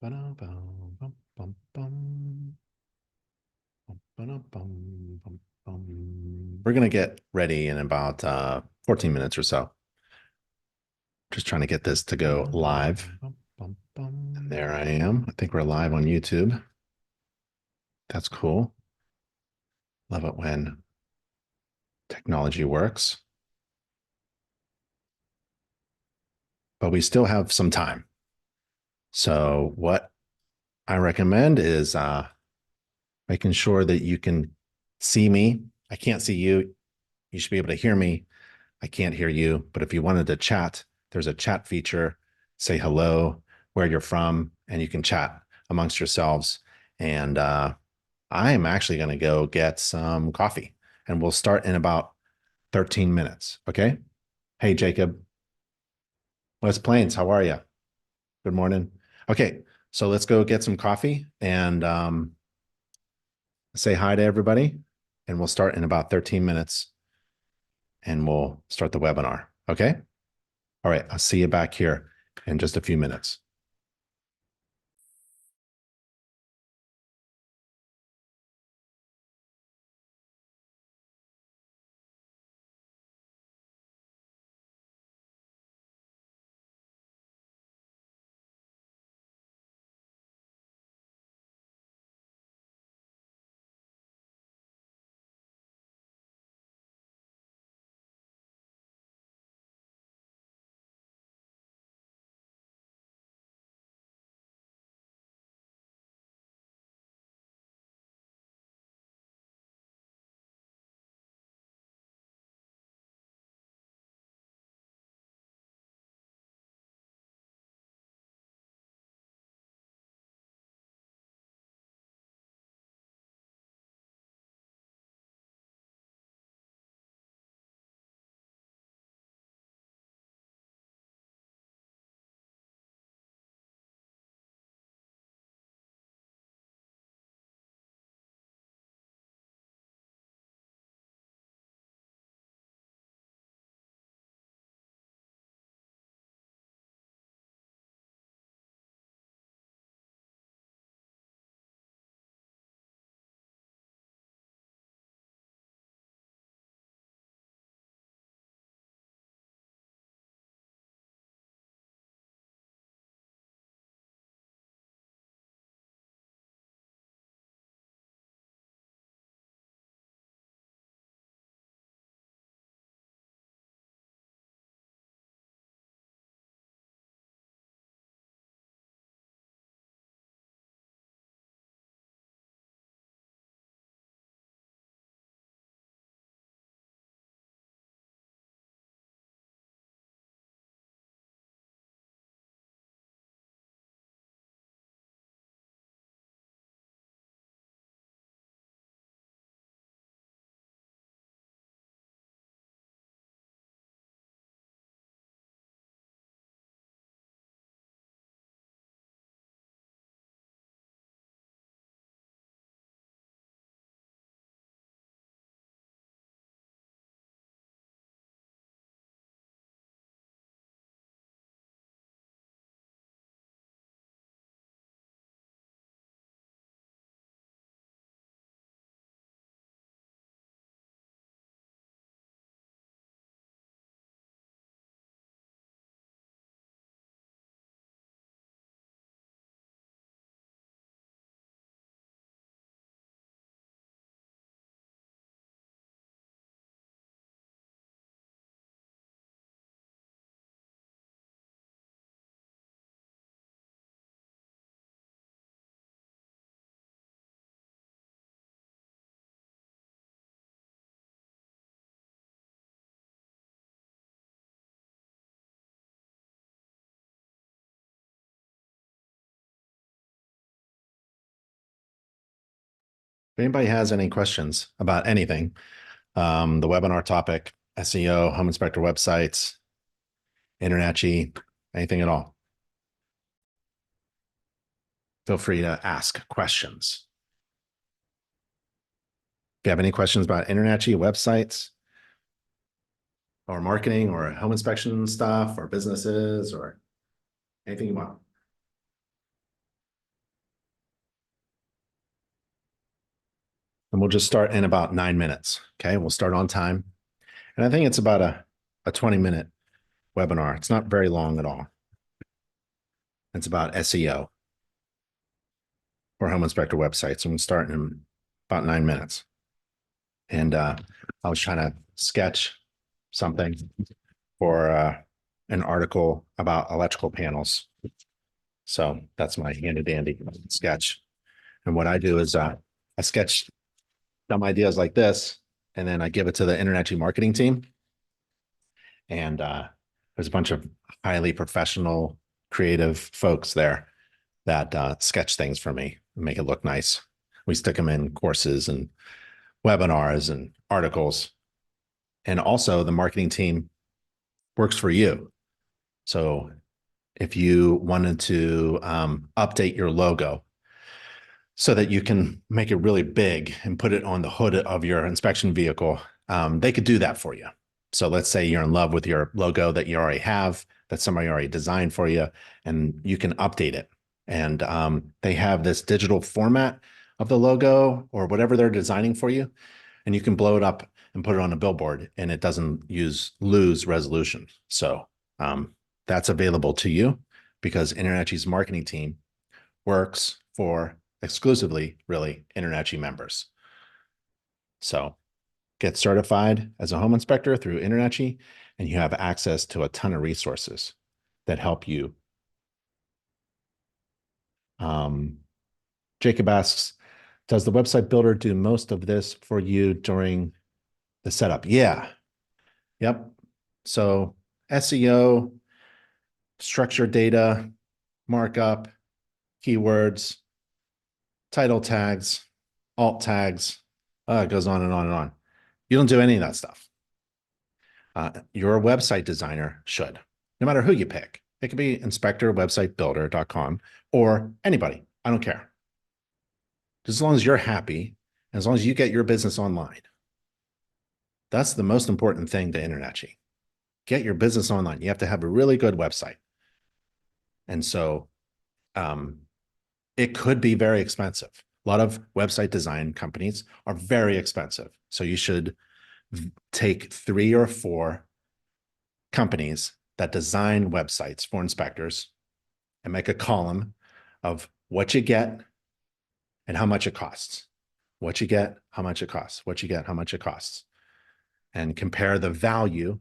We're going to get ready in about 14 minutes or so. Just trying to get this to go live. And there I am. I think we're live on YouTube. That's cool. Love it when technology works. But we still have some time. So what I recommend is making sure that you can see me. I can't see you. You should be able to hear me. I can't hear you. But if you wanted to chat, there's a chat feature. Say hello, where you're from, and you can chat amongst yourselves. And I am actually going to go get some coffee, and we'll start in about 13 minutes. Okay. Hey, Jacob. West Plains, how are you? Good morning. Okay. So let's go get some coffee and say hi to everybody. And we'll start in about 13 minutes and we'll start the webinar. Okay. All right. I'll see you back here in just a few minutes. If anybody has any questions about anything, the webinar topic, SEO, home inspector websites, InterNACHI, anything at all, feel free to ask questions. If you have any questions about InterNACHI websites or marketing or home inspection stuff or businesses or anything you want. And we'll just start in about 9 minutes. Okay. We'll start on time. And I think it's about a 20-minute webinar. It's not very long at all. It's about SEO for home inspector websites. And we'll start in about 9 minutes. And I was trying to sketch something for an article about electrical panels. So that's my handy dandy sketch. And what I do is I sketch dumb ideas like this, and then I give it to the InterNACHI marketing team. And there's a bunch of highly professional, creative folks there that sketch things for me and make it look nice. We stick them in courses and webinars and articles. And also the marketing team works for you. So if you wanted to update your logo so that you can make it really big and put it on the hood of your inspection vehicle, they could do that for you. So let's say you're in love with your logo that you already have, that somebody already designed for you, and you can update it. And they have this digital format of the logo or whatever they're designing for you, and you can blow it up and put it on a billboard, and it doesn't lose resolution. So that's available to you because InterNACHI's marketing team works for exclusively, really, InterNACHI members. So get certified as a home inspector through InterNACHI, and you have access to a ton of resources that help you. Jacob asks, does the website builder do most of this for you during the setup? Yeah. Yep. So SEO, structured data, markup, keywords, title tags, alt tags, it goes on and on and on. You don't do any of that stuff. Your website designer should, no matter who you pick. It could be inspectorwebsitebuilder.com or anybody. I don't care. Just as long as you're happy, and as long as you get your business online. That's the most important thing to InterNACHI. Get your business online. You have to have a really good website. And so it could be very expensive. A lot of website design companies are very expensive. So you should take 3 or 4 companies that design websites for inspectors and make a column of what you get and how much it costs. What you get, how much it costs. What you get, how much it costs. And compare the value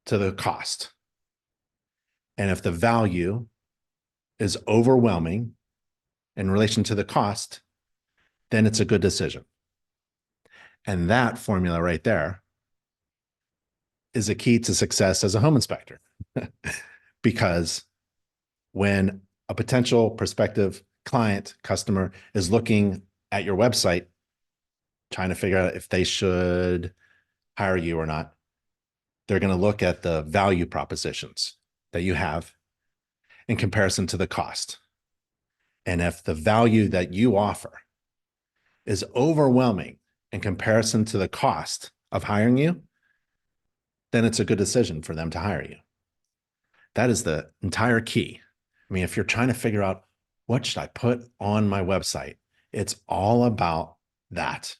to the cost. And if the value is overwhelming in relation to the cost, then it's a good decision. And that formula right there is a key to success as a home inspector. Because when a potential prospective client, customer is looking at your website, trying to figure out if they should hire you or not, they're going to look at the value propositions that you have in comparison to the cost. And if the value that you offer is overwhelming in comparison to the cost of hiring you, then it's a good decision for them to hire you. That is the entire key. I mean, if you're trying to figure out what should I put on my website, it's all about that.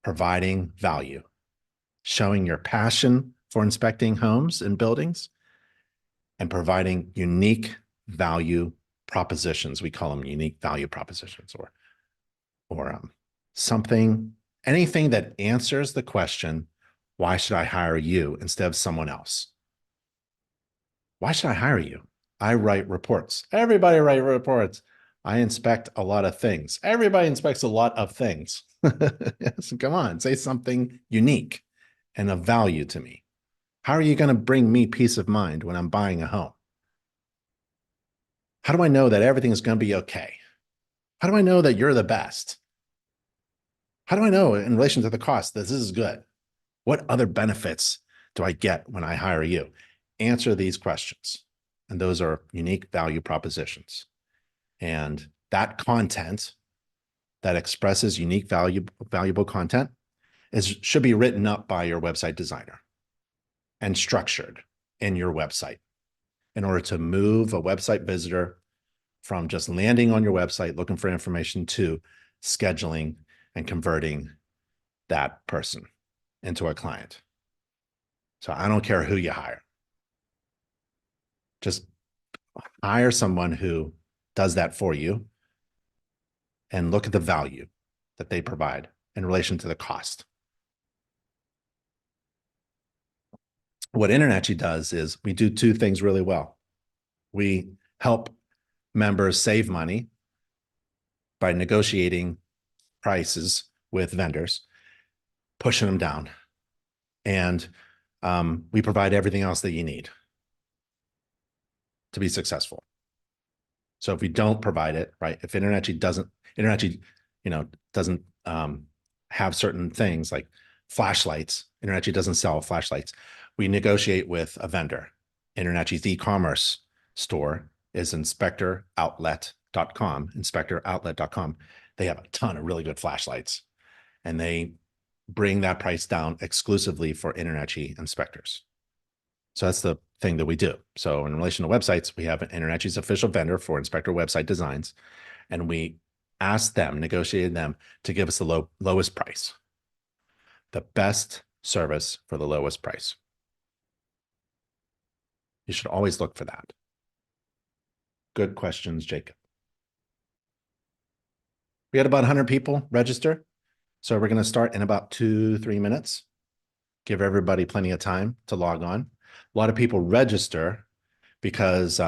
Providing value, showing your passion for inspecting homes and buildings, and providing unique value propositions. We call them unique value propositions, or something, anything that answers the question, why should I hire you instead of someone else? Why should I hire you? I write reports. Everybody writes reports. I inspect a lot of things. Everybody inspects a lot of things. Yes, come on, say something unique and of value to me. How are you going to bring me peace of mind when I'm buying a home? How do I know that everything is going to be okay? How do I know that you're the best? How do I know in relation to the cost that this is good? What other benefits do I get when I hire you? Answer these questions. And those are unique value propositions. And that content that expresses unique valuable content should be written up by your website designer and structured in your website in order to move a website visitor from just landing on your website looking for information to scheduling and converting that person into a client. So I don't care who you hire. Just hire someone who does that for you and look at the value that they provide in relation to the cost. What InterNACHI does is we do two things really well. We help members save money by negotiating prices with vendors, pushing them down. And we provide everything else that you need to be successful. So if we don't provide it, right, if InterNACHI doesn't have certain things like flashlights, InterNACHI doesn't sell flashlights. We negotiate with a vendor. InterNACHI's e-commerce store is inspectoroutlet.com. They have a ton of really good flashlights, and they bring that price down exclusively for InterNACHI inspectors. So that's the thing that we do. So in relation to websites, we have InterNACHI's official vendor for inspector website designs, and we asked them, negotiated them to give us the lowest price, the best service for the lowest price. You should always look for that. Good questions, Jacob. We had about 100 people register. So we're going to start in about 2-3 minutes. Give everybody plenty of time to log on. A lot of people register because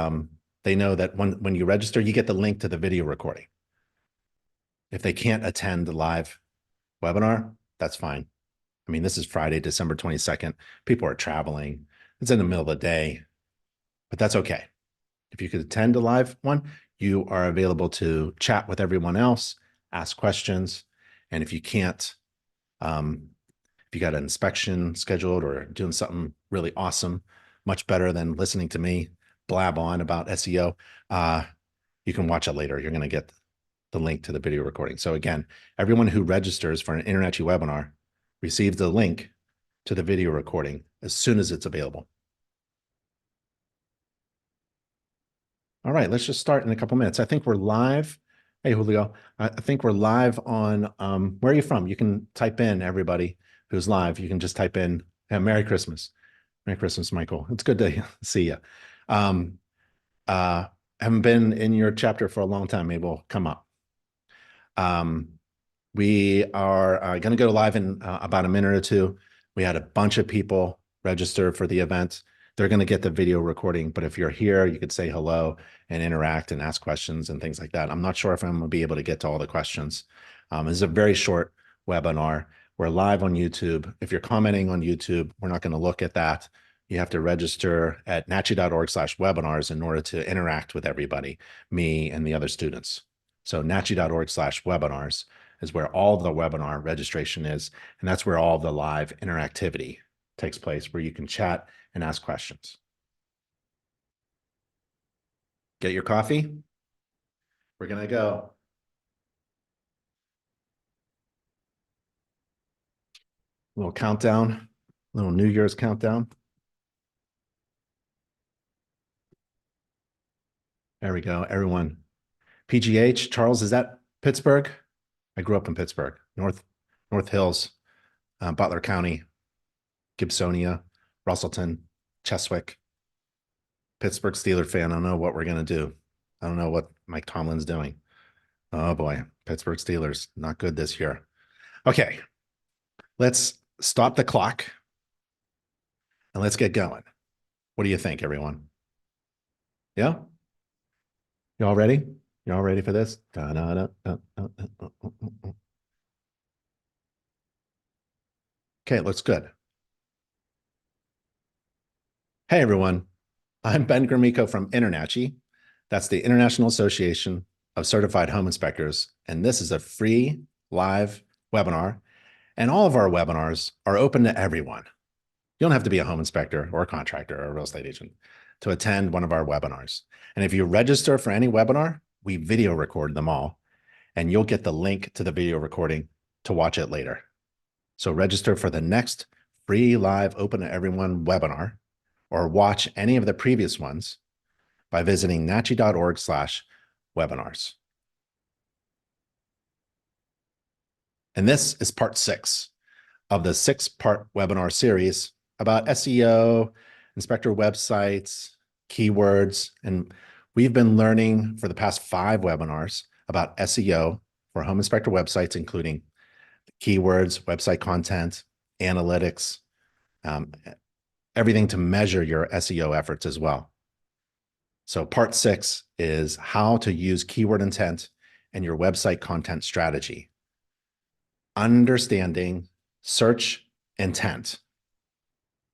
they know that when you register, you get the link to the video recording. If they can't attend the live webinar, that's fine. I mean, this is Friday, December 22nd. People are traveling. It's in the middle of the day, but that's okay. If you could attend a live one, you are available to chat with everyone else, ask questions. And if you can't, if you got an inspection scheduled or doing something really awesome, much better than listening to me blab on about SEO, you can watch it later. You're going to get the link to the video recording. So again, everyone who registers for an InterNACHI webinar receives the link to the video recording as soon as it's available. All right, let's just start in a couple minutes. I think we're live. Hey, Julio, I think we're live on, where are you from? You can type in, everybody who's live. You can just type in, Merry Christmas. Merry Christmas, Michael. It's good to see you. Haven't been in your chapter for a long time. Maybe we'll come up. We are going to go live in about a minute or two. We had a bunch of people register for the event. They're going to get the video recording, but if you're here, you could say hello and interact and ask questions and things like that. I'm not sure if I'm going to be able to get to all the questions. This is a very short webinar. We're live on YouTube. If you're commenting on YouTube, we're not going to look at that. You have to register at nachi.org/webinars in order to interact with everybody, me and the other students. So nachi.org/webinars is where all of the webinar registration is, and that's where all the live interactivity takes place, where you can chat and ask questions. Get your coffee. We're going to go. Little countdown, little New Year's countdown. There we go, everyone. PGH, Charles, is that Pittsburgh? I grew up in Pittsburgh, North Hills, Butler County, Gibsonia, Russellton, Cheswick. Pittsburgh Steelers fan. I don't know what we're going to do. I don't know what Mike Tomlin's doing. Oh boy, Pittsburgh Steelers, not good this year. Okay, let's stop the clock and let's get going. What do you think, everyone? Yeah? You all ready? You all ready for this? Okay, looks good. Hey, everyone. I'm Ben Gromyko from InterNACHI. That's the International Association of Certified Home Inspectors, and this is a free live webinar, and all of our webinars are open to everyone. You don't have to be a home inspector or a contractor or a real estate agent to attend one of our webinars. And if you register for any webinar, we video record them all, and you'll get the link to the video recording to watch it later. So register for the next free live open to everyone webinar, or watch any of the previous ones by visiting nachi.org/webinars. And this is part 6 of the 6-part webinar series about SEO, inspector websites, keywords. And we've been learning for the past 5 webinars about SEO for home inspector websites, including keywords, website content, analytics, um, everything to measure your SEO efforts as well. So part 6 is how to use keyword intent in your website content strategy. Understanding search intent.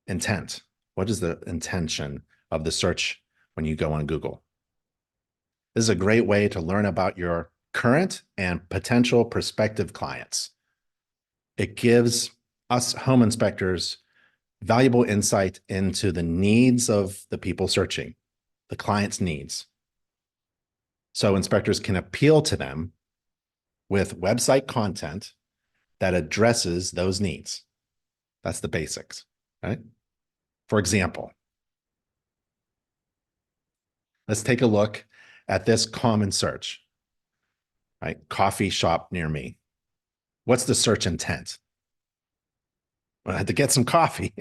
Intent. What is the intention of the search when you go on Google? This is a great way to learn about your current and potential prospective clients. It gives us home inspectors valuable insight into the needs of the people searching, the client's needs. So inspectors can appeal to them with website content that addresses those needs. That's the basics, right? For example, let's take a look at this common search, right? Coffee shop near me. What's the search intent? Well, I had to get some coffee.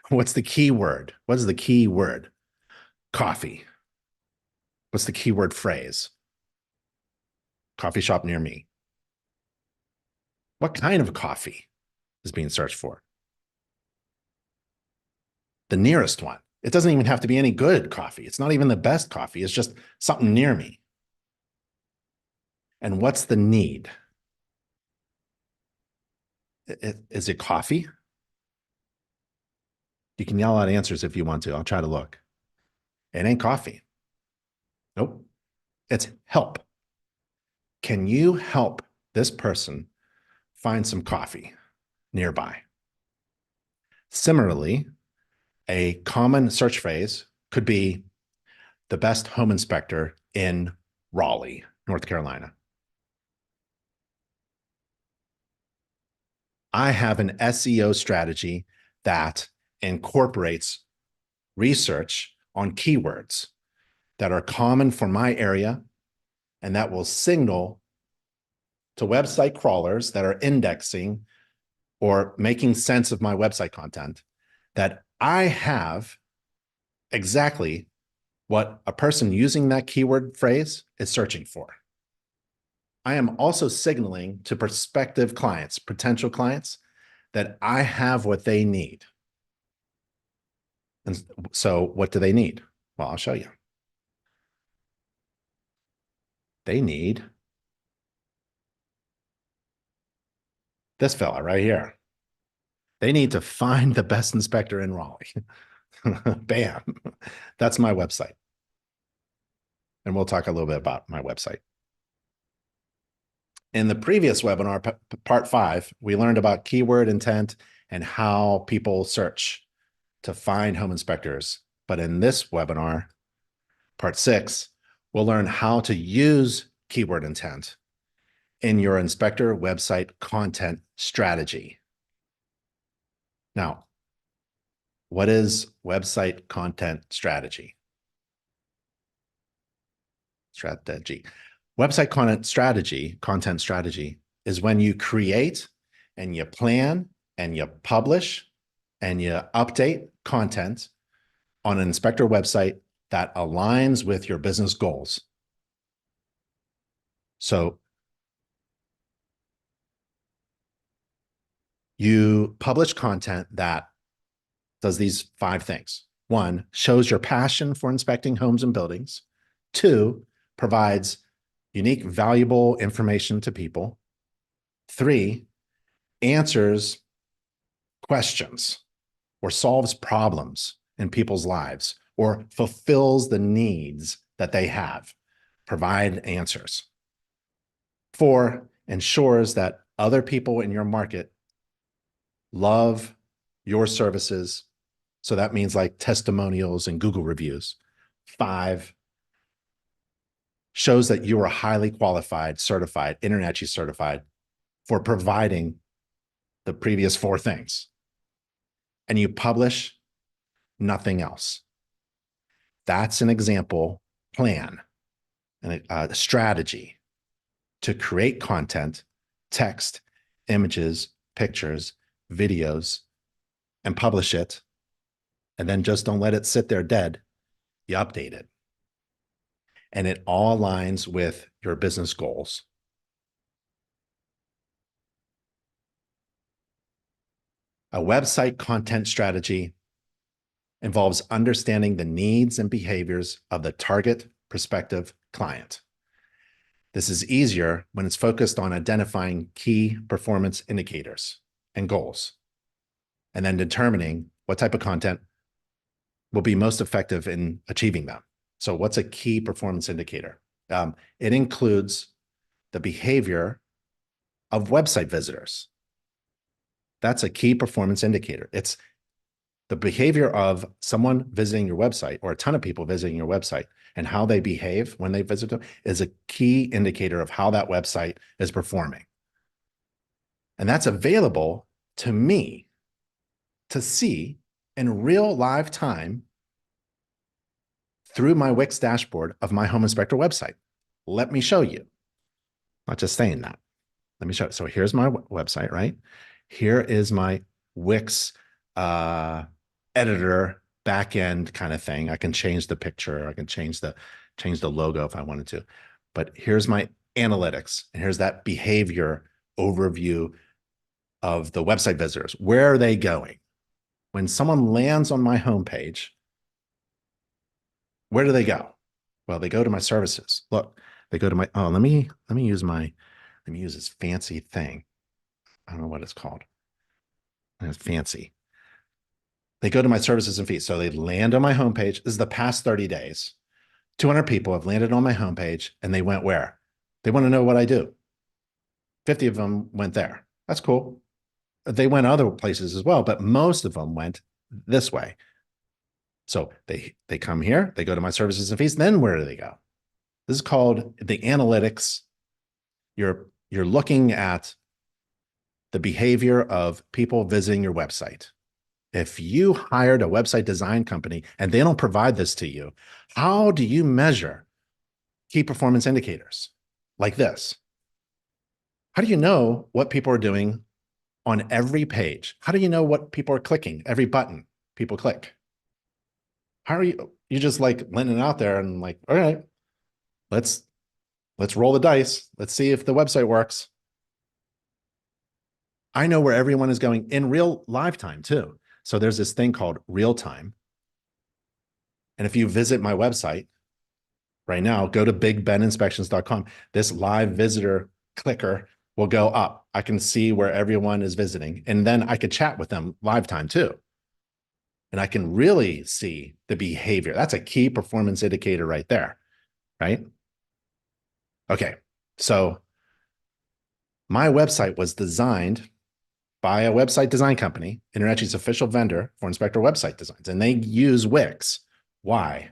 What's the keyword? What is the keyword? Coffee. What's the keyword phrase? Coffee shop near me. What kind of coffee is being searched for? The nearest one. It doesn't even have to be any good coffee. It's not even the best coffee. It's just something near me. And what's the need? Is it coffee? You can yell out answers if you want to. I'll try to look. It ain't coffee. Nope. It's help. Can you help this person find some coffee nearby? Similarly, a common search phrase could be the best home inspector in Raleigh, North Carolina. I have an SEO strategy that incorporates research on keywords that are common for my area and that will signal to website crawlers that are indexing or making sense of my website content that I have exactly what a person using that keyword phrase is searching for. I am also signaling to prospective clients, potential clients, that I have what they need. And so what do they need? Well, I'll show you. They need this fella right here. They need to find the best inspector in Raleigh. Bam. That's my website. And we'll talk a little bit about my website. In the previous webinar, part 5, we learned about keyword intent and how people search to find home inspectors. But in this webinar, part 6, we'll learn how to use keyword intent in your inspector website content strategy. Now, what is website content strategy? Website content strategy is when you create and you plan and you publish and you update content on an inspector website that aligns with your business goals. So you publish content that does these 5 things. 1, shows your passion for inspecting homes and buildings. 2, provides unique, valuable information to people. 3, answers questions or solves problems in people's lives or fulfills the needs that they have. Provide answers. 4, ensures that other people in your market love your services. So that means like testimonials and Google reviews. 5, shows that you are highly qualified, certified, InterNACHI certified for providing the previous 4 things. And you publish nothing else. That's an example plan and a strategy to create content, text, images, pictures, videos, and publish it. And then just don't let it sit there dead. You update it. And it all aligns with your business goals. A website content strategy involves understanding the needs and behaviors of the target prospective client. This is easier when it's focused on identifying key performance indicators and goals, and then determining what type of content will be most effective in achieving them. So what's a key performance indicator? It includes the behavior of website visitors. That's a key performance indicator. It's the behavior of someone visiting your website, or a ton of people visiting your website, and how they behave when they visit them is a key indicator of how that website is performing. And that's available to me to see in real live time through my Wix dashboard of my home inspector website. Let me show you. Not just saying that. Let me show you. So here's my website, right? Here is my Wix editor backend kind of thing. I can change the picture. I can change the logo if I wanted to. But here's my analytics, and here's that behavior overview of the website visitors. Where are they going? When someone lands on my homepage, where do they go? Well, they go to my services. Look, they go to my, oh, let me use this fancy thing. I don't know what it's called. It's fancy. They go to my services and fees. So they land on my homepage. This is the past 30 days. 200 people have landed on my homepage, and they went where? They want to know what I do. 50 of them went there. That's cool. They went other places as well, but most of them went this way. So they come here, they go to my services and fees. Then where do they go? This is called the analytics. You're looking at the behavior of people visiting your website. If you hired a website design company and they don't provide this to you, how do you measure key performance indicators like this? How do you know what people are doing on every page? How do you know what people are clicking, every button people click? How are you just like letting it out there and like, all right, let's roll the dice. Let's see if the website works. I know where everyone is going in real live time too. So there's this thing called real time. And if you visit my website right now, go to bigbeninspections.com. This live visitor clicker will go up. I can see where everyone is visiting. And then I could chat with them live time too. And I can really see the behavior. That's a key performance indicator right there, right? Okay, so my website was designed by a website design company, InterNACHI's official vendor for inspector website designs, and they use Wix. Why?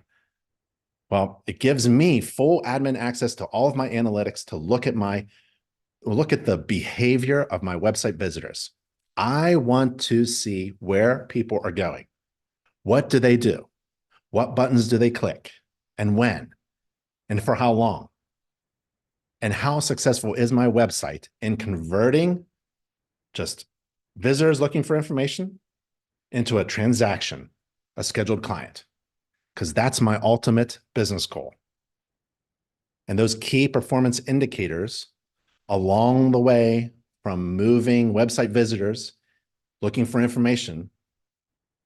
Well, it gives me full admin access to all of my analytics to look at the behavior of my website visitors. I want to see where people are going. What do they do? What buttons do they click? And when? And for how long? And how successful is my website in converting just visitors looking for information into a transaction, a scheduled client? Because that's my ultimate business goal. And those key performance indicators along the way from moving website visitors looking for information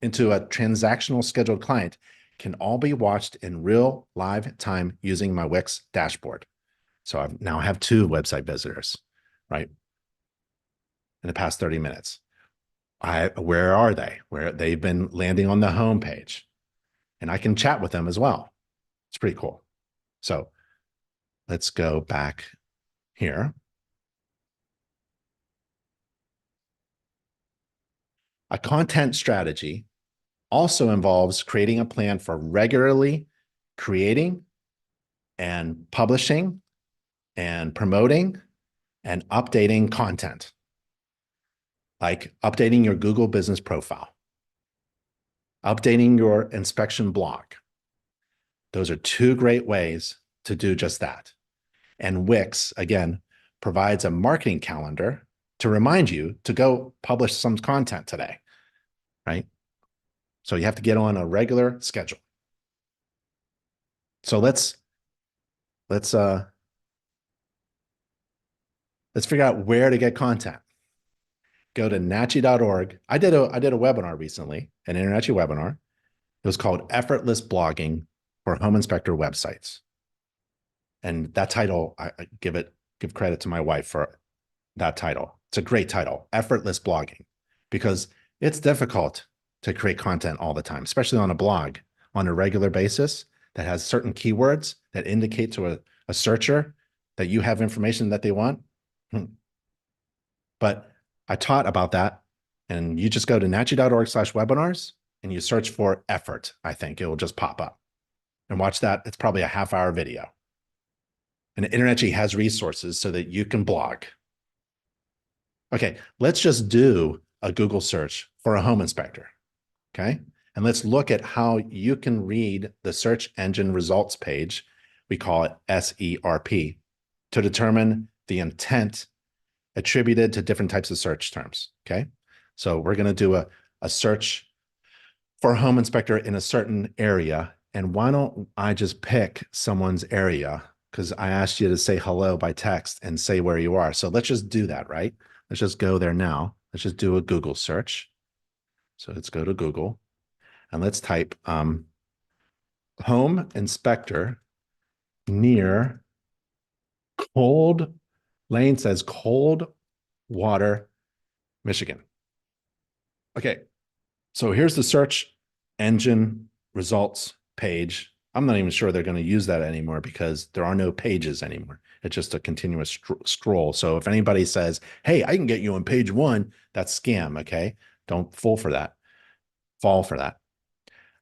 into a transactional scheduled client can all be watched in real live time using my Wix dashboard. So I now have 2 website visitors, right? In the past 30 minutes. Where are they? Where they've been landing on the homepage. And I can chat with them as well. It's pretty cool. So let's go back here. A content strategy also involves creating a plan for regularly creating and publishing and promoting and updating content, like updating your Google business profile, updating your inspection blog. Those are 2 great ways to do just that. And Wix, again, provides a marketing calendar to remind you to go publish some content today, right? So you have to get on a regular schedule. So let's figure out where to get content. Go to nachi.org. I did a webinar recently, an InterNACHI webinar. It was called Effortless Blogging for Home Inspector Websites. And that title, I give credit to my wife for that title. It's a great title, Effortless Blogging, because it's difficult to create content all the time, especially on a blog on a regular basis that has certain keywords that indicate to a searcher that you have information that they want. But I taught about that, and you just go to nachi.org/webinars and you search for effort. I think it will just pop up and watch that. It's probably a half-hour video. And InterNACHI has resources so that you can blog. Okay, let's just do a Google search for a home inspector, okay? And let's look at how you can read the search engine results page, we call it SERP, to determine the intent attributed to different types of search terms, okay? So we're gonna do a search for a home inspector in a certain area, and why don't I just pick someone's area, because I asked you to say hello by text and say where you are. So let's just do that, right? Let's just go there now. Let's just do a Google search. So let's go to Google and let's type home inspector near Cold, Lane says Cold Water, Michigan. Okay, so here's the search engine results page. I'm not even sure they're going to use that anymore because there are no pages anymore. It's just a continuous scroll. So if anybody says, hey, I can get you on page 1, that's scam, okay? Don't fall for that.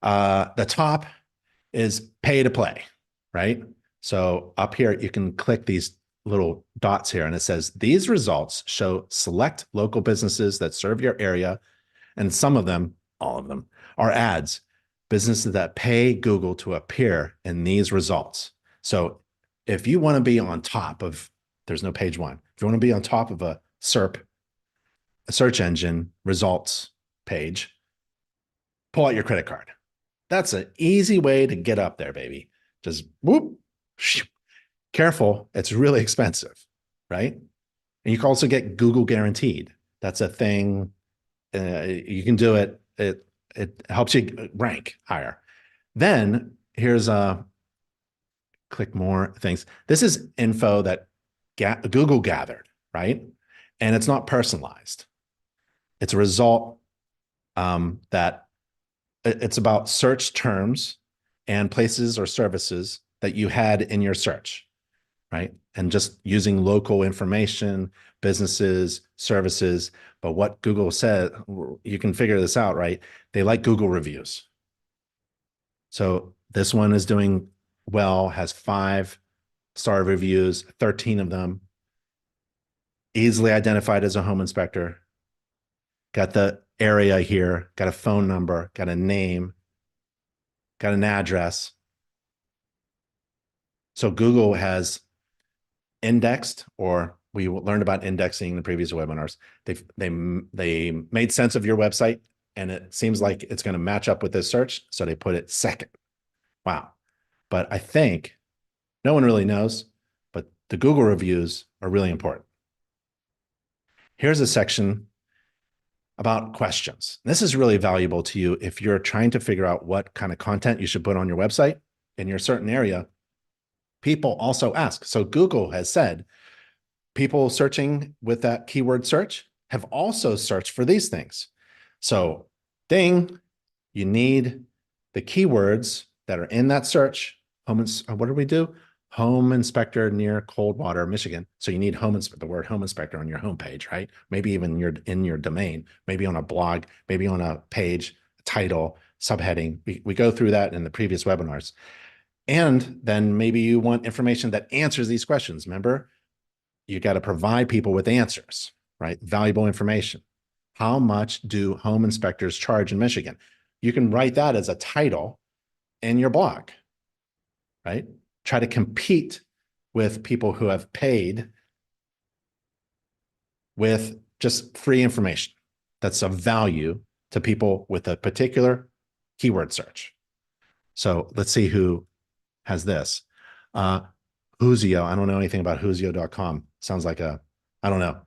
The top is pay to play, right? So up here, you can click these little dots here, and it says, these results show select local businesses that serve your area, and some of them, all of them, are ads, businesses that pay Google to appear in these results. So if you want to be on top of, there's no page 1, if you want to be on top of a SERP, a search engine results page, pull out your credit card. That's an easy way to get up there, baby. Just whoop. Careful, it's really expensive, right? And you can also get Google guaranteed. That's a thing. You can do it. It helps you rank higher. Then here's click more things. This is info that Google gathered, right? And it's not personalized. It's a result that it's about search terms and places or services that you had in your search, right? And just using local information, businesses, services. But what Google said, you can figure this out, right? They like Google reviews. So this one is doing well, has 5-star reviews, 13 of them, easily identified as a home inspector, got the area here, got a phone number, got a name, got an address. So Google has indexed, or we learned about indexing in the previous webinars. They made sense of your website, and it seems like it's going to match up with this search, so they put it second. Wow. But I think no one really knows, but the Google reviews are really important. Here's a section about questions. This is really valuable to you if you're trying to figure out what kind of content you should put on your website in your certain area. People also ask. So Google has said, people searching with that keyword search have also searched for these things. So ding, you need the keywords that are in that search. What do we do? Home inspector near Coldwater, Michigan. So you need the word home inspector on your homepage, right? Maybe even in your domain, maybe on a blog, maybe on a page, title, subheading. We go through that in the previous webinars. And then maybe you want information that answers these questions. Remember, you got to provide people with answers, right? Valuable information. How much do home inspectors charge in Michigan? You can write that as a title in your blog, right? Try to compete with people who have paid with just free information that's of value to people with a particular keyword search. So let's see who has this. Whoozio. I don't know anything about whoozio.com. Sounds like I don't know.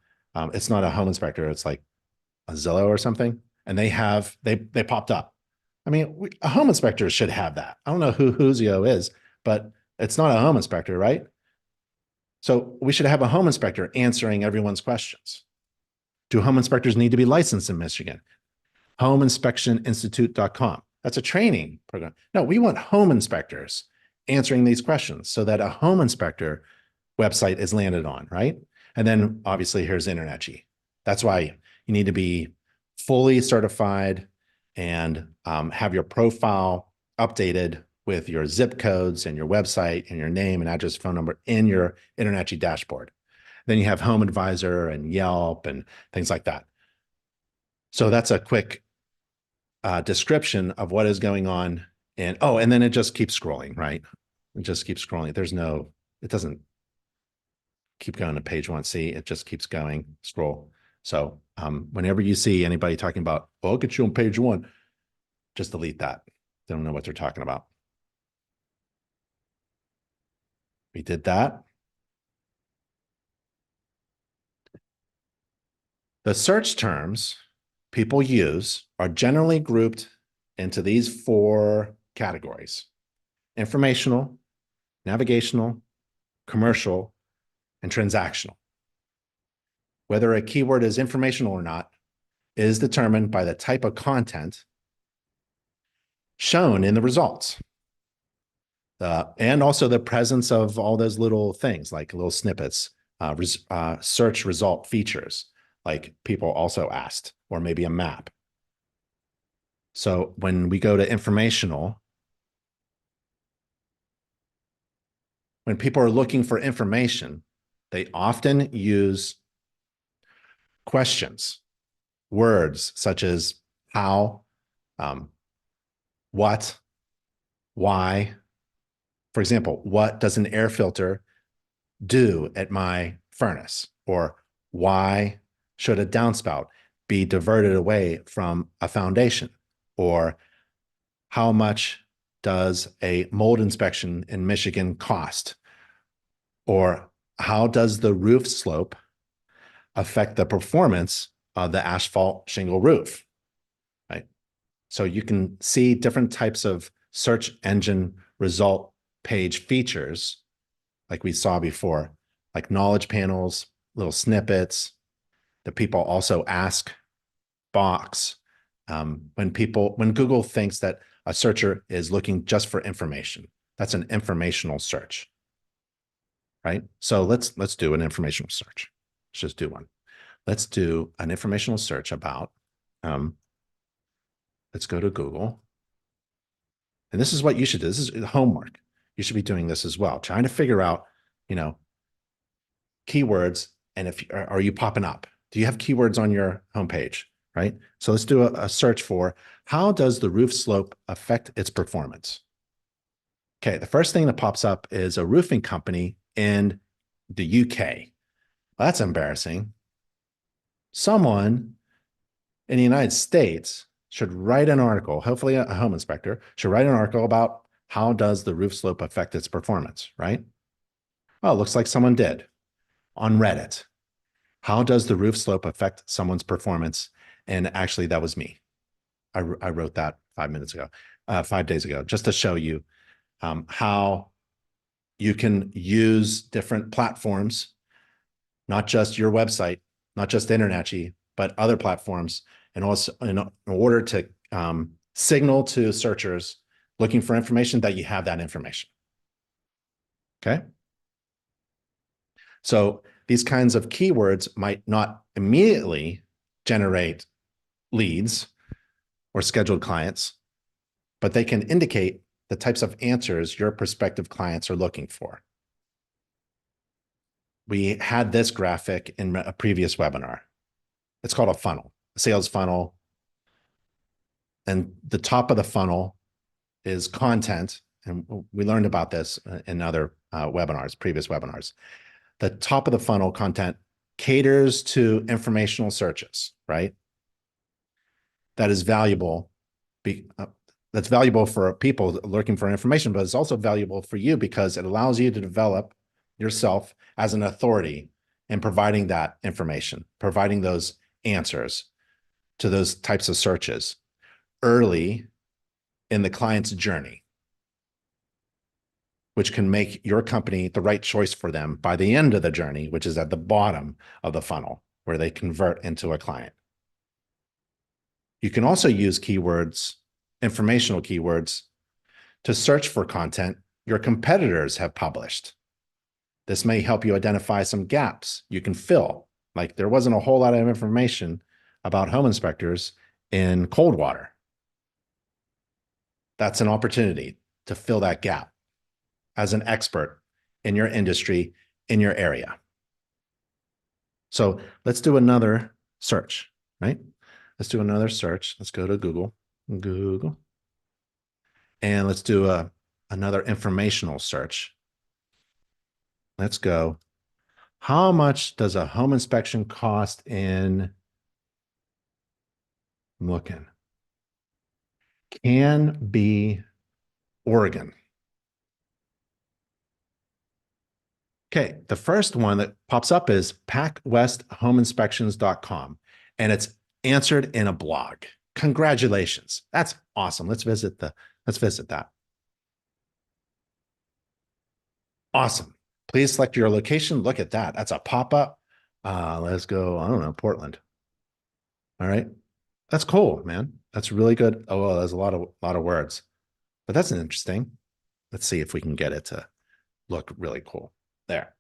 It's not a home inspector. It's like a Zillow or something. And they popped up. I mean, a home inspector should have that. I don't know who Whoozio is, but it's not a home inspector, right? So we should have a home inspector answering everyone's questions. Do home inspectors need to be licensed in Michigan? Homeinspectioninstitute.com. That's a training program. No, we want home inspectors answering these questions so that a home inspector website is landed on, right? And then obviously here's InterNACHI. That's why you need to be fully certified and have your profile updated with your zip codes and your website and your name and address, phone number in your InterNACHI dashboard. Then you have Home Advisor and Yelp and things like that. So that's a quick description of what is going on. And and then it just keeps scrolling, right? It just keeps scrolling. It doesn't keep going to page one. See, it just keeps going, scroll. So whenever you see anybody talking about, I'll get you on page one, just delete that. They don't know what they're talking about. We did that. The search terms people use are generally grouped into these 4 categories: informational, navigational, commercial, and transactional. Whether a keyword is informational or not is determined by the type of content shown in the results. And also the presence of all those little things like little snippets, search result features, like people also asked, or maybe a map. So when we go to informational, when people are looking for information, they often use questions, words such as how, what, why. For example, what does an air filter do at my furnace? Or why should a downspout be diverted away from a foundation? Or how much does a mold inspection in Michigan cost? Or how does the roof slope affect the performance of the asphalt shingle roof? Right? So you can see different types of search engine result page features like we saw before, like knowledge panels, little snippets. The people also ask box. When Google thinks that a searcher is looking just for information, that's an informational search, right? So let's do an informational search. Let's just do one. Let's do an informational search about, let's go to Google. And this is what you should do. This is homework. You should be doing this as well, trying to figure out, keywords. And are you popping up? Do you have keywords on your homepage, right? So let's do a search for how does the roof slope affect its performance? Okay, the first thing that pops up is a roofing company in the UK. Well, that's embarrassing. Someone in the United States should write an article, hopefully a home inspector, should write an article about how does the roof slope affect its performance, right? Well, it looks like someone did on Reddit. How does the roof slope affect someone's performance? And actually, that was me. I wrote that 5 days ago, just to show you how you can use different platforms, not just your website, not just InterNACHI, but other platforms, and also in order to signal to searchers looking for information that you have that information. Okay. So these kinds of keywords might not immediately generate leads or scheduled clients, but they can indicate the types of answers your prospective clients are looking for. We had this graphic in a previous webinar. It's called a funnel, a sales funnel. And the top of the funnel is content. And we learned about this in other webinars, previous webinars. The top of the funnel content caters to informational searches, right? That is valuable. That's valuable for people looking for information, but it's also valuable for you because it allows you to develop yourself as an authority in providing that information, providing those answers to those types of searches early in the client's journey, which can make your company the right choice for them by the end of the journey, which is at the bottom of the funnel where they convert into a client. You can also use keywords, informational keywords, to search for content your competitors have published. This may help you identify some gaps you can fill. Like there wasn't a whole lot of information about home inspectors in cold water. That's an opportunity to fill that gap as an expert in your industry, in your area. So let's do another search, right? Let's do another search. Let's go to Google, and let's do another informational search. Let's go. How much does a home inspection cost in, I'm looking, Canby, Oregon? Okay, the first one that pops up is packwesthomeinspections.com, and it's answered in a blog. Congratulations. That's awesome. Let's visit that. Awesome. Please select your location. Look at that. That's a pop-up. Let's go, I don't know, Portland. All right. That's cool, man. That's really good. Oh, well, there's a lot of words, but that's interesting. Let's see if we can get it to look really cool. There.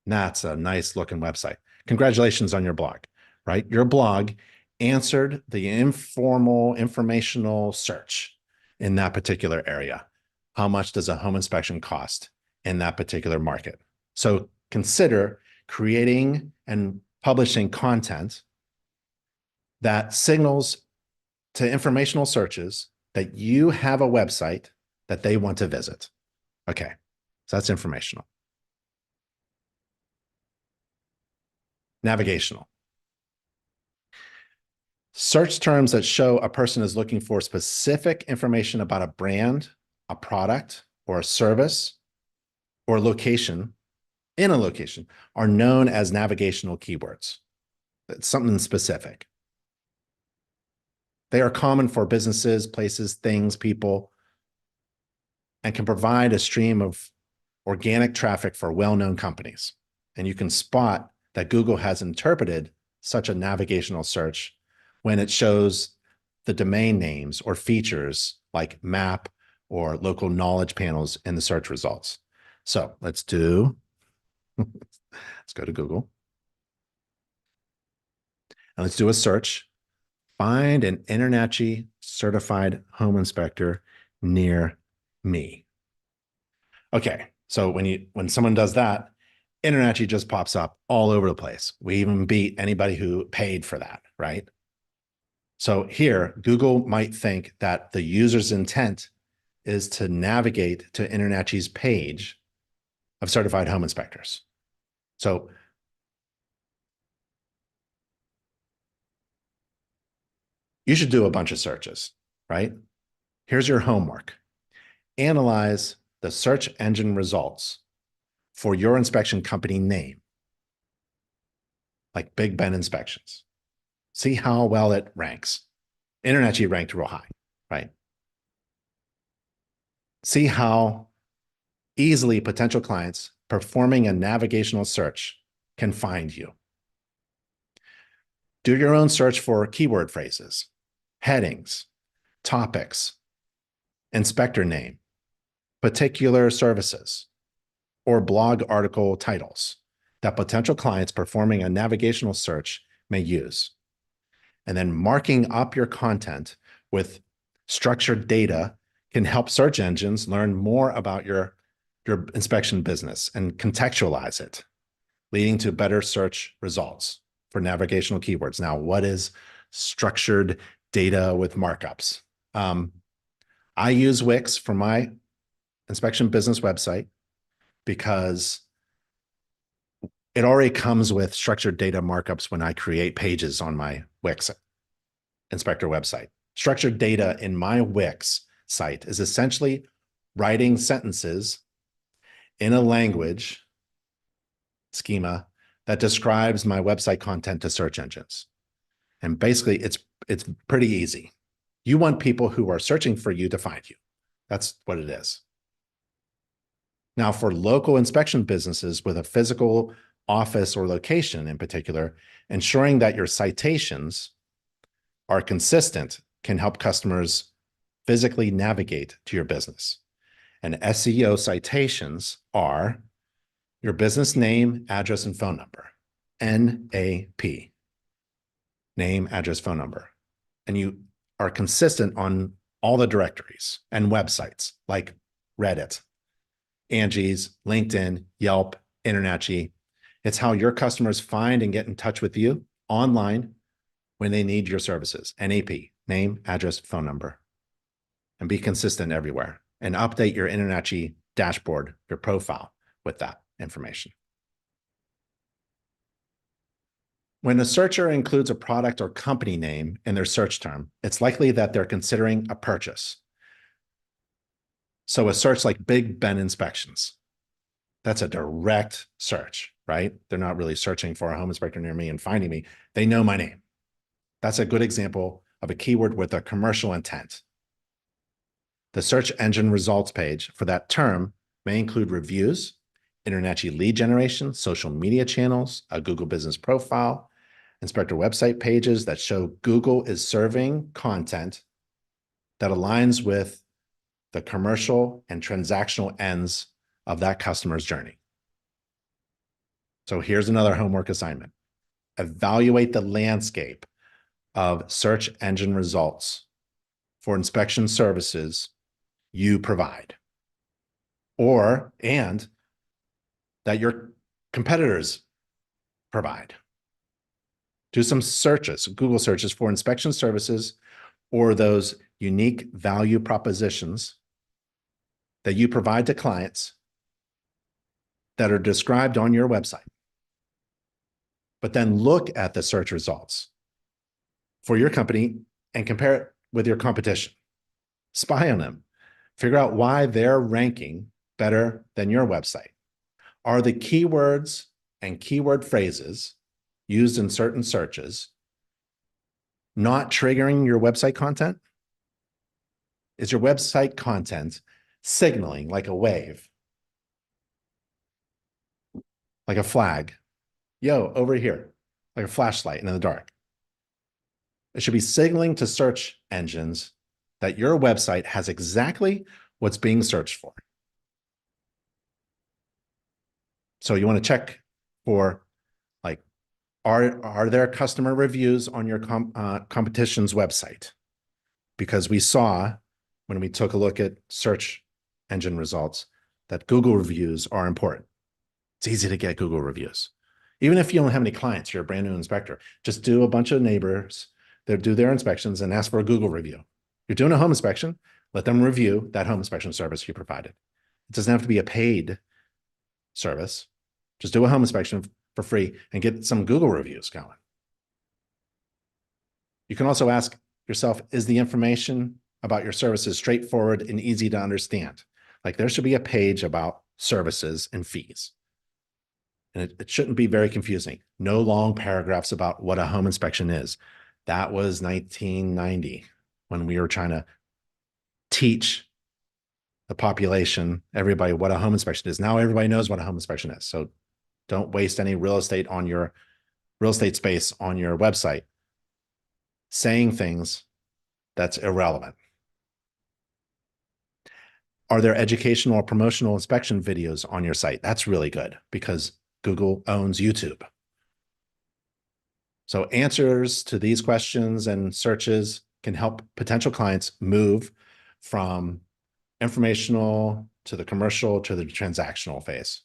That's a nice looking website. Congratulations on your blog, right? Your blog answered the informal informational search in that particular area. How much does a home inspection cost in that particular market? So consider creating and publishing content that signals to informational searches that you have a website that they want to visit. Okay, so that's informational. Navigational. Search terms that show a person is looking for specific information about a brand, a product, or a service, or location, in a location, are known as navigational keywords. It's something specific. They are common for businesses, places, things, people, and can provide a stream of organic traffic for well-known companies. And you can spot that Google has interpreted such a navigational search when it shows the domain names or features like map or local knowledge panels in the search results. So let's go to Google. And let's do a search. Find an InterNACHI certified home inspector near me. Okay, so when someone does that, InterNACHI just pops up all over the place. We even beat anybody who paid for that, right? So here, Google might think that the user's intent is to navigate to InterNACHI's page of certified home inspectors. So you should do a bunch of searches, right? Here's your homework. Analyze the search engine results for your inspection company name, like Big Ben Inspections. See how well it ranks. InterNACHI ranked real high, right? See how easily potential clients performing a navigational search can find you. Do your own search for keyword phrases, headings, topics, inspector name, particular services, or blog article titles that potential clients performing a navigational search may use. And then marking up your content with structured data can help search engines learn more about your inspection business and contextualize it, leading to better search results for navigational keywords. Now, what is structured data with markups? I use Wix for my inspection business website because it already comes with structured data markups when I create pages on my Wix inspector website. Structured data in my Wix site is essentially writing sentences in a language schema that describes my website content to search engines. And basically, it's pretty easy. You want people who are searching for you to find you. That's what it is. Now, for local inspection businesses with a physical office or location in particular, ensuring that your citations are consistent can help customers physically navigate to your business. And SEO citations are your business name, address, and phone number, NAP, name, address, phone number. And you are consistent on all the directories and websites like Reddit, Angie's, LinkedIn, Yelp, InterNACHI. It's how your customers find and get in touch with you online when they need your services. NAP, name, address, phone number. And be consistent everywhere. And update your InterNACHI dashboard, your profile with that information. When a searcher includes a product or company name in their search term, it's likely that they're considering a purchase. So a search like Big Ben Inspections, that's a direct search, right? They're not really searching for a home inspector near me and finding me. They know my name. That's a good example of a keyword with a commercial intent. The search engine results page for that term may include reviews, InterNACHI lead generation, social media channels, a Google business profile, inspector website pages that show Google is serving content that aligns with the commercial and transactional ends of that customer's journey. So here's another homework assignment. Evaluate the landscape of search engine results for inspection services you provide, and that your competitors provide. Do some searches, Google searches for inspection services or those unique value propositions that you provide to clients that are described on your website. But then look at the search results for your company and compare it with your competition. Spy on them. Figure out why they're ranking better than your website. Are the keywords and keyword phrases used in certain searches not triggering your website content? Is your website content signaling like a wave, like a flag? Yo, over here, like a flashlight in the dark. It should be signaling to search engines that your website has exactly what's being searched for. So you want to check for, like, are there customer reviews on your competition's website? Because we saw when we took a look at search engine results that Google reviews are important. It's easy to get Google reviews. Even if you don't have any clients, you're a brand new inspector, just do a bunch of neighbors that do their inspections and ask for a Google review. You're doing a home inspection, let them review that home inspection service you provided. It doesn't have to be a paid service. Just do a home inspection for free and get some Google reviews going. You can also ask yourself, is the information about your services straightforward and easy to understand? Like, there should be a page about services and fees. And it shouldn't be very confusing. No long paragraphs about what a home inspection is. That was 1990 when we were trying to teach the population, everybody, what a home inspection is. Now everybody knows what a home inspection is. So don't waste any real estate space on your website saying things that's irrelevant. Are there educational or promotional inspection videos on your site? That's really good because Google owns YouTube. So answers to these questions and searches can help potential clients move from informational to the commercial to the transactional phase.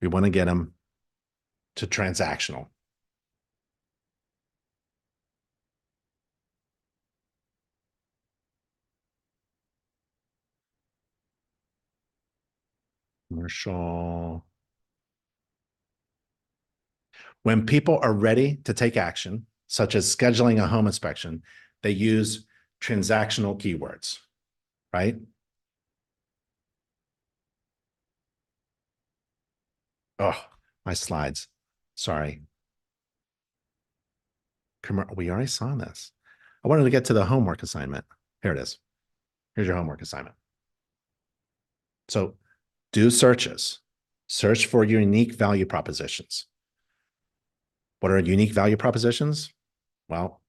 We want to get them to transactional. Commercial. When people are ready to take action, such as scheduling a home inspection, they use transactional keywords, right? Oh, my slides. Sorry. We already saw this. I wanted to get to the homework assignment. Here it is. Here's your homework assignment. So do searches. Search for unique value propositions. What are unique value propositions? Well,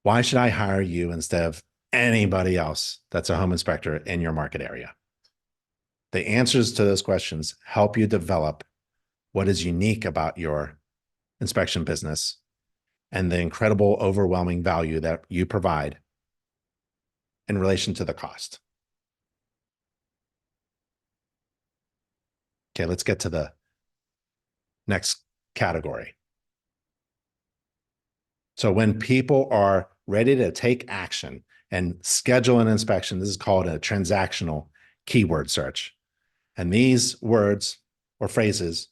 why should I hire you instead of anybody else that's a home inspector in your market area? The answers to those questions help you develop what is unique about your inspection business and the incredible, overwhelming value that you provide in relation to the cost. Okay, let's get to the next category. So when people are ready to take action and schedule an inspection, this is called a transactional keyword search. And these words or phrases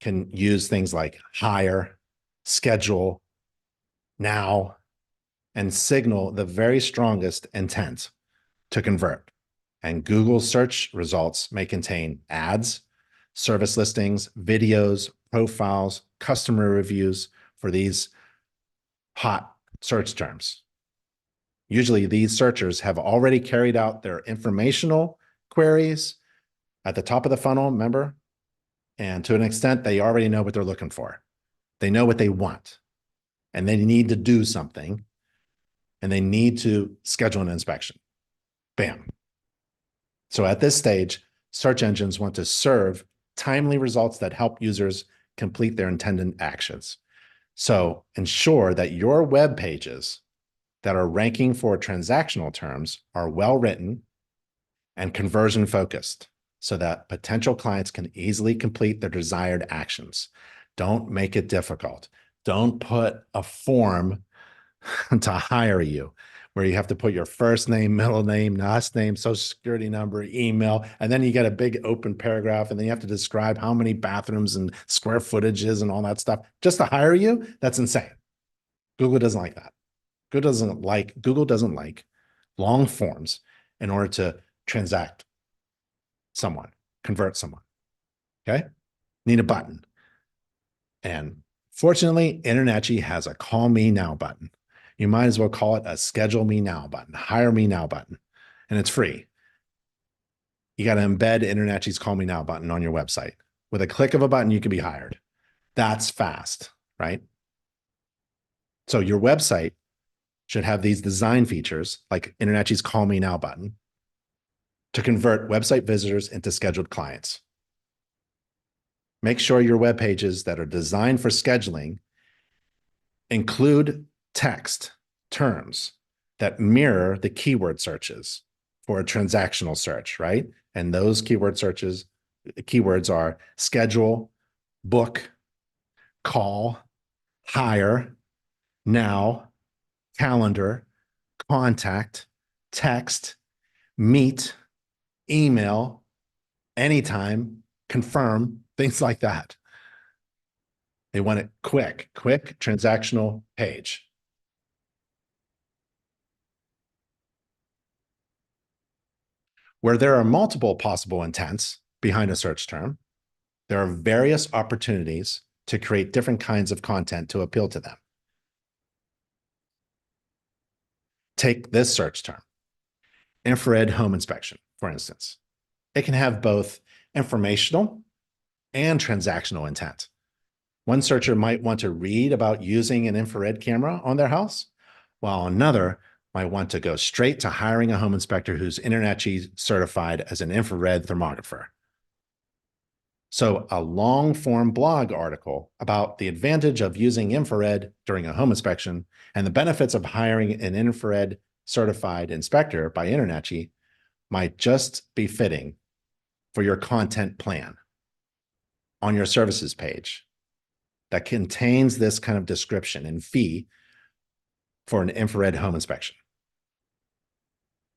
can use things like hire, schedule, now, and signal the very strongest intent to convert. And Google search results may contain ads, service listings, videos, profiles, customer reviews for these hot search terms. Usually these searchers have already carried out their informational queries at the top of the funnel, remember? And to an extent, they already know what they're looking for. They know what they want, and they need to do something, and they need to schedule an inspection. Bam. So at this stage, search engines want to serve timely results that help users complete their intended actions. So ensure that your web pages that are ranking for transactional terms are well-written and conversion-focused so that potential clients can easily complete their desired actions. Don't make it difficult. Don't put a form to hire you where you have to put your first name, middle name, last name, social security number, email, and then you get a big open paragraph, and then you have to describe how many bathrooms and square footages and all that stuff just to hire you. That's insane. Google doesn't like that. Google doesn't like long forms in order to transact someone, convert someone. Okay? Need a button. And fortunately, InterNACHI has a call me now button. You might as well call it a schedule me now button, hire me now button, and it's free. You got to embed InterNACHI's call me now button on your website. With a click of a button, you can be hired. That's fast, right? So your website should have these design features like InterNACHI's call me now button to convert website visitors into scheduled clients. Make sure your web pages that are designed for scheduling include text terms that mirror the keyword searches for a transactional search, right? And those keywords are schedule, book, call, hire, now, calendar, contact, text, meet, email, anytime, confirm, things like that. They want it quick transactional page. Where there are multiple possible intents behind a search term, there are various opportunities to create different kinds of content to appeal to them. Take this search term, infrared home inspection, for instance. It can have both informational and transactional intent. One searcher might want to read about using an infrared camera on their house, while another might want to go straight to hiring a home inspector who's InterNACHI certified as an infrared thermographer. So a long form blog article about the advantage of using infrared during a home inspection and the benefits of hiring an infrared certified inspector by InterNACHI might just be fitting for your content plan on your services page that contains this kind of description and fee for an infrared home inspection.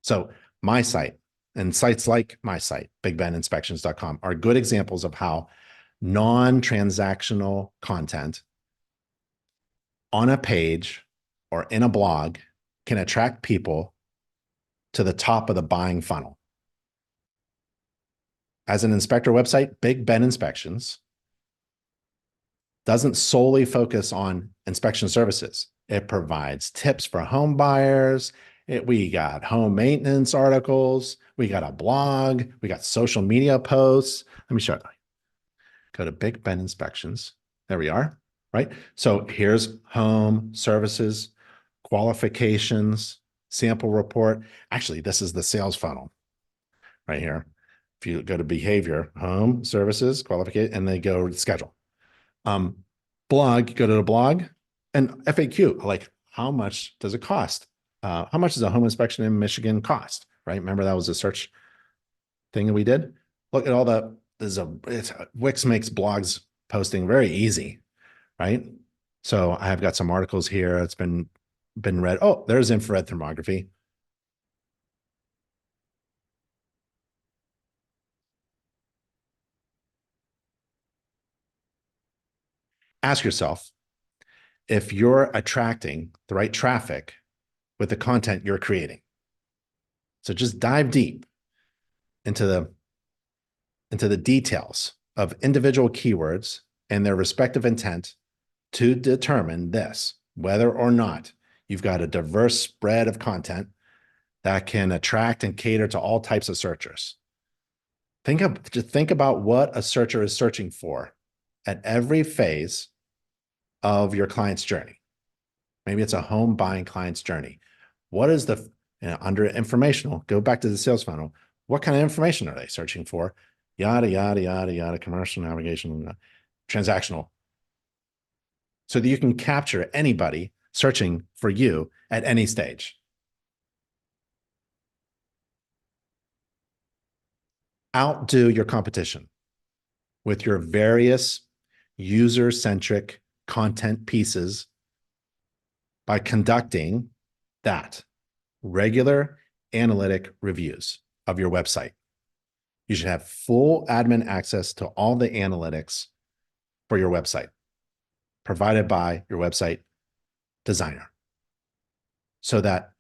So my site and sites like my site, bigbeninspections.com, are good examples of how non-transactional content on a page or in a blog can attract people to the top of the buying funnel. As an inspector website, Big Ben Inspections doesn't solely focus on inspection services. It provides tips for home buyers. We got home maintenance articles. We got a blog. We got social media posts. Let me show you. Go to Big Ben Inspections. There we are, right? So here's home services, qualifications, sample report. Actually, this is the sales funnel right here. If you go to behavior, home, services, qualification, and then go to schedule. Blog, go to the blog, and FAQ, like how much does it cost? How much does a home inspection in Michigan cost? Right? Remember that was a search thing that we did? Look at all the, Wix makes blogs posting very easy, right? So I have got some articles here. It's been read. Oh, there's infrared thermography. Ask yourself if you're attracting the right traffic with the content you're creating. So just dive deep into the details of individual keywords and their respective intent to determine this, whether or not you've got a diverse spread of content that can attract and cater to all types of searchers. Just think about what a searcher is searching for at every phase of your client's journey. Maybe it's a home buying client's journey. What is under informational, go back to the sales funnel. What kind of information are they searching for? Yada, yada, yada, yada, commercial navigation, transactional. So that you can capture anybody searching for you at any stage. Outdo your competition with your various user-centric content pieces by conducting that regular analytic reviews of your website. You should have full admin access to all the analytics for your website provided by your website designer so that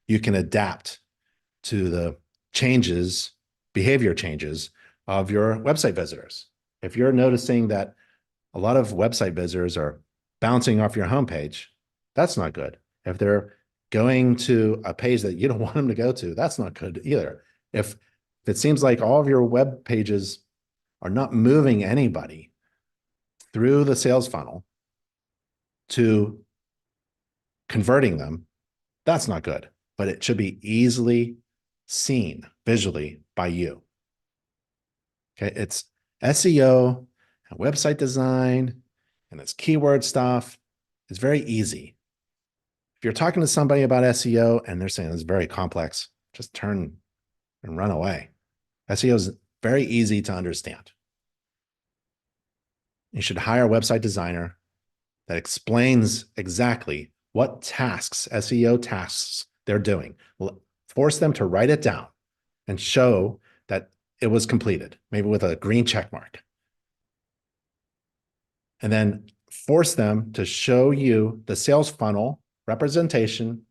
you can adapt to the changes, behavior changes of your website visitors. If you're noticing that a lot of website visitors are bouncing off your homepage, that's not good. If they're going to a page that you don't want them to go to, that's not good either. If it seems like all of your web pages are not moving anybody through the sales funnel to converting them, that's not good. But it should be easily seen visually by you. Okay, it's SEO and website design and this keyword stuff. It's very easy. If you're talking to somebody about SEO and they're saying it's very complex, just turn and run away. SEO is very easy to understand. You should hire a website designer that explains exactly what tasks, SEO tasks they're doing. Force them to write it down and show that it was completed, maybe with a green check mark. And then force them to show you the sales funnel representation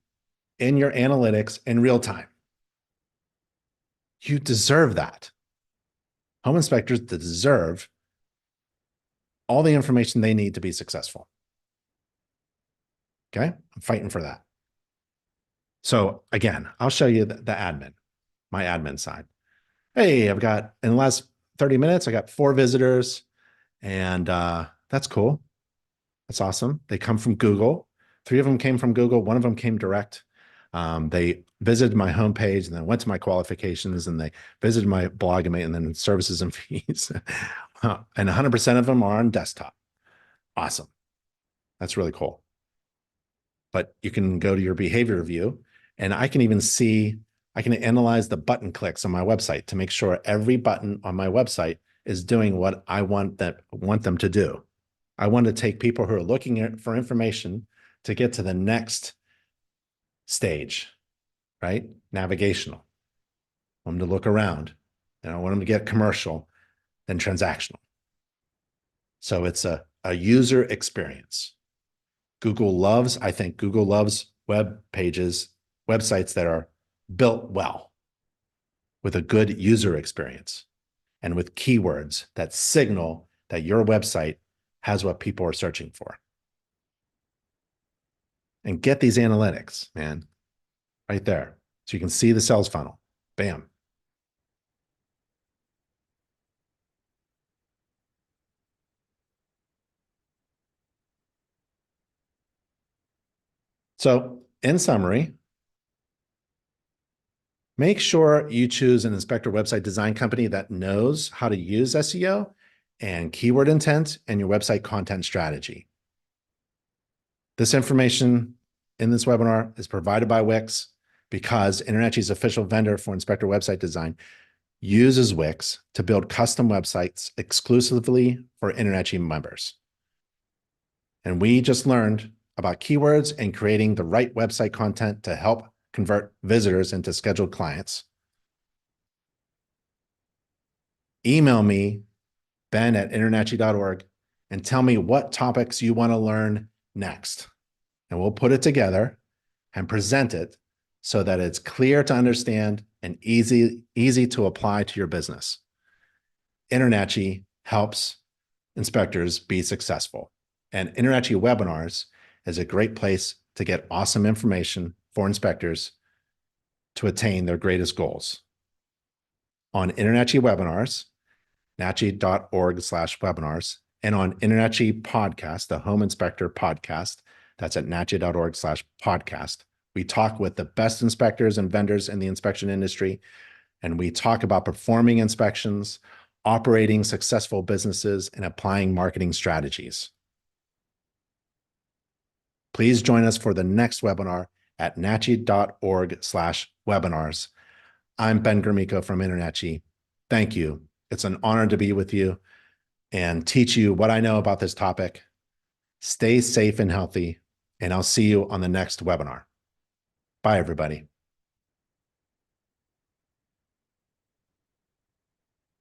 in your analytics in real time. You deserve that. Home inspectors deserve all the information they need to be successful. Okay, I'm fighting for that. So again, I'll show you the admin, my admin side. Hey, I've got, in the last 30 minutes, I got 4 visitors, and that's cool. That's awesome. They come from Google. 3 of them came from Google. 1 of them came direct. They visited my homepage and then went to my qualifications, and they visited my blog and then services and fees. And 100% of them are on desktop. Awesome. That's really cool. But you can go to your behavior view, and I can even see, I can analyze the button clicks on my website to make sure every button on my website is doing what I want them to do. I want to take people who are looking for information to get to the next stage, right? Navigational. I want them to look around. And I want them to get commercial, then transactional. So it's a user experience. I think Google loves websites that are built well with a good user experience and with keywords that signal that your website has what people are searching for. And get these analytics, man, right there. So you can see the sales funnel. Bam. So in summary, make sure you choose an inspector website design company that knows how to use SEO and keyword intent and your website content strategy. This information in this webinar is provided by Wix because InterNACHI's official vendor for inspector website design uses Wix to build custom websites exclusively for InterNACHI members. And we just learned about keywords and creating the right website content to help convert visitors into scheduled clients. Email me, ben@internachi.org, and tell me what topics you want to learn next. And we'll put it together and present it so that it's clear to understand and easy to apply to your business. InterNACHI helps inspectors be successful. And InterNACHI webinars is a great place to get awesome information for inspectors to attain their greatest goals. On InterNACHI webinars, nachi.org/webinars, and on InterNACHI podcast, the Home Inspector podcast, that's at nachi.org/podcast. We talk with the best inspectors and vendors in the inspection industry, and we talk about performing inspections, operating successful businesses, and applying marketing strategies. Please join us for the next webinar at nachi.org/webinars. I'm Ben Gromyko from InterNACHI. Thank you. It's an honor to be with you and teach you what I know about this topic. Stay safe and healthy, and I'll see you on the next webinar. Bye, everybody.